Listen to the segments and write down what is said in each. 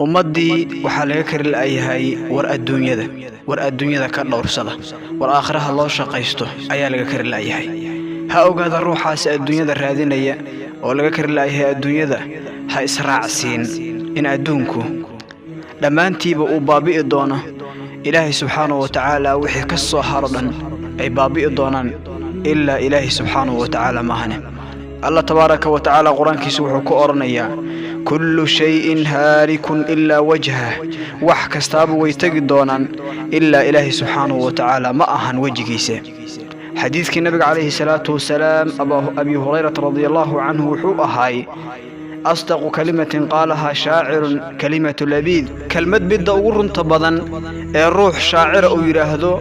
ummadii waxa laga kari laayahay war adduunyada ka dhowrsada war aakhiraha loo shaqaysto ayaa laga kari laayahay ha ogaada ruuxaas adduunyada raadinaya oo laga kari laayahay adduunyada ha israacsiin in adduunku dhamaantiiba uu baabi'i doono ilaahay subxaanahu wa ta'ala wixii ka soo harodhan ay baabi'i doonaan illa ilaahay subxaanahu wa ta'ala maahane الله تبارك وتعالى قرآن كيسوح كورنيا كل شيء هالك إلا وجهه وحك استاب ويتقدونا إلا إله سبحانه وتعالى ما أهن وجهيسه حديث النبي عليه الصلاة والسلام أبي هريرة رضي الله عنه وحوء أصدق كلمة قالها شاعر كلمة لبيد كلمة بد أورن تبضا الروح شاعر أو يراهدو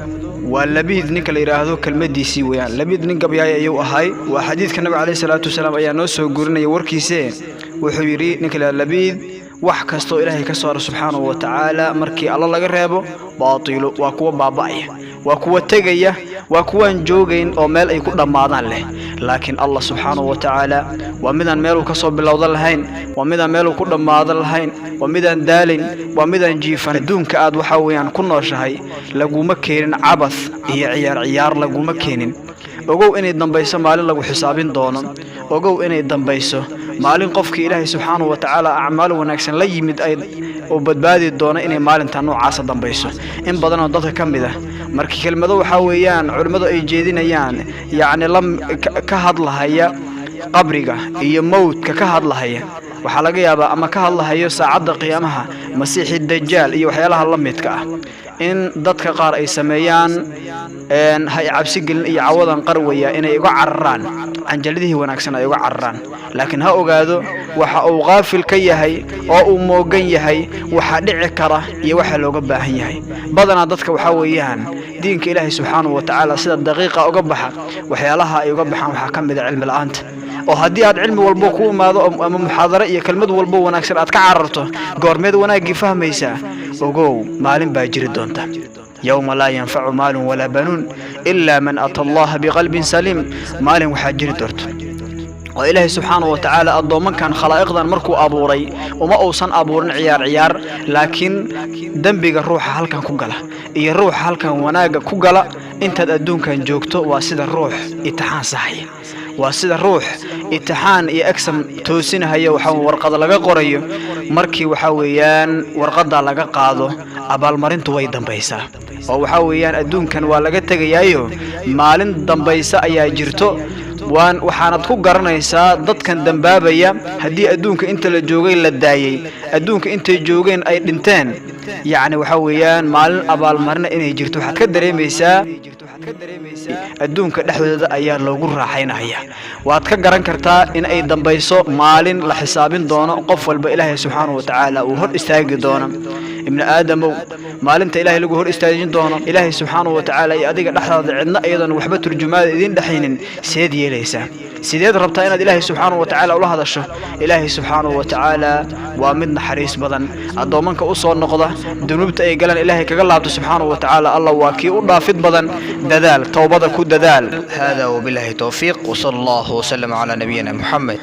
واللبيد نكال يراهدو كلمة دي سيويان لبيد نكا بيايا يو أهاي وحديث النبي عليه الصلاة والسلام أيا نوسو قرنا يوركيسي وحويري نكال اللبيد وحكستو إلهي كسوار سبحانه وتعالى مركي الله لقرهبو باطيلو وكوا بابايا وكوا تغيا وكوا نجوغين أو ميل أي كودا مادان له لكن الله سبحانه وتعالى ومدان ميلو كسو بلوض الهين ومدان ميلو كودا مادان الهين ومدان دالين ومدان جيفان دونك آد وحاويان كنو شهي لقو مكينين عبث هي عيار لقو مكينين ogow inay dambayso maalin lagu xisaabin doono ogow inay dambayso maalin qofkii Ilaahay subhanahu wa ta'ala a'maal wanaagsan la yimid ay oo badbaadi doona inay maalinta noocaas dambayso in badan oo dadka kamid ah markii kelmado waxa weeyaan culimadu ay jeedinayaan yaani lam ka hadlahaya qabriga iyo mawdka ka hadlahaya waxa laga yaabaa ama ka hadlahayo saacada qiyaamaha masiixi dajaal iyo waxyaalaha la midka ah in dadka qaar ay sameeyaan hay cabsi gelin iyo cawadan qarwaya inay iga cararaan anjalidihi wanaagsan ay iga cararaan laakiin ha ogaado waxa uu qaafil ka yahay oo uu moogan yahay waxa dhici kara iyo waxa looga baahan yahay badana dadka waxa weeyaan diinka Ilaahay subhanahu wa ta'ala sida daqiiqa uga baxa waxyaalaha ay uga baxaan waxa kamid ah cilmi la'aanta oo hadii aad cilmi walbo ku imaado ama muhaadara iyo kelmad walbo wanaagsan aad ka cararto goormeed wanaagi fahmaysa ogow maalin baa jiri doonta يوم لا ينفع مال ولا بنون إلا من أتى الله بقلب سليم مال وحاجر دورت وإلهي سبحانه وتعالى الضومن كان خلائقنا مركو أبوري وما أوصن أبورن عيار لكن دنبيق الروح هل كان كوغلا إيه الروح هل كان وناقة كوغلا انت الدون كان جوكتو واسد الروح اتحان صحيح واسد الروح اتحان يأكسم توسينها هي وحاو ورقض لغا قريو مركي وحاويان ورقض لغا قادو أبال مرنتو وي دنبايسا وحاويان الدون كان والاغا تغيايو مالين دنبايسا ايا جيرتو وان waxaanad ku garanaysaa dadkan dambaabaya hadii adduunka inta la joogay la daayay adduunka inta joogeen ay dhinteen yaani waxa weeyaan maalin abaal marna inay jirto waxaad ka dareemaysaa adduunka dhexdooda ayaa loogu raaxaynaya waad ka garan kartaa in ay dambayso maalin la xisaabin doono qof walba Ilaahay subhanahu wa ta'ala uu hor istaagi doono ibn aadam maalinta Ilaahay lagu hor istaajin doono Ilaahay subhanahu wa ta'ala ay adiga dhaxdaada cidna ayadan waxba turjumaad idin dhaxaynin seediyeleysa sideed rabtaa inaad Ilaahay subhanahu wa ta'ala ula hadasho Ilaahay subhanahu wa ta'ala waa mid naxariis badan adoomanka u soo noqda dunuubta ay galaan Ilaahay kaga laabto subhanahu wa ta'ala Allah waa kii u dhaafid badan dadaal tawbada ku dadaal hada wa billahi tawfiq wa sallallahu wa sallam ala nabiyyina Muhammad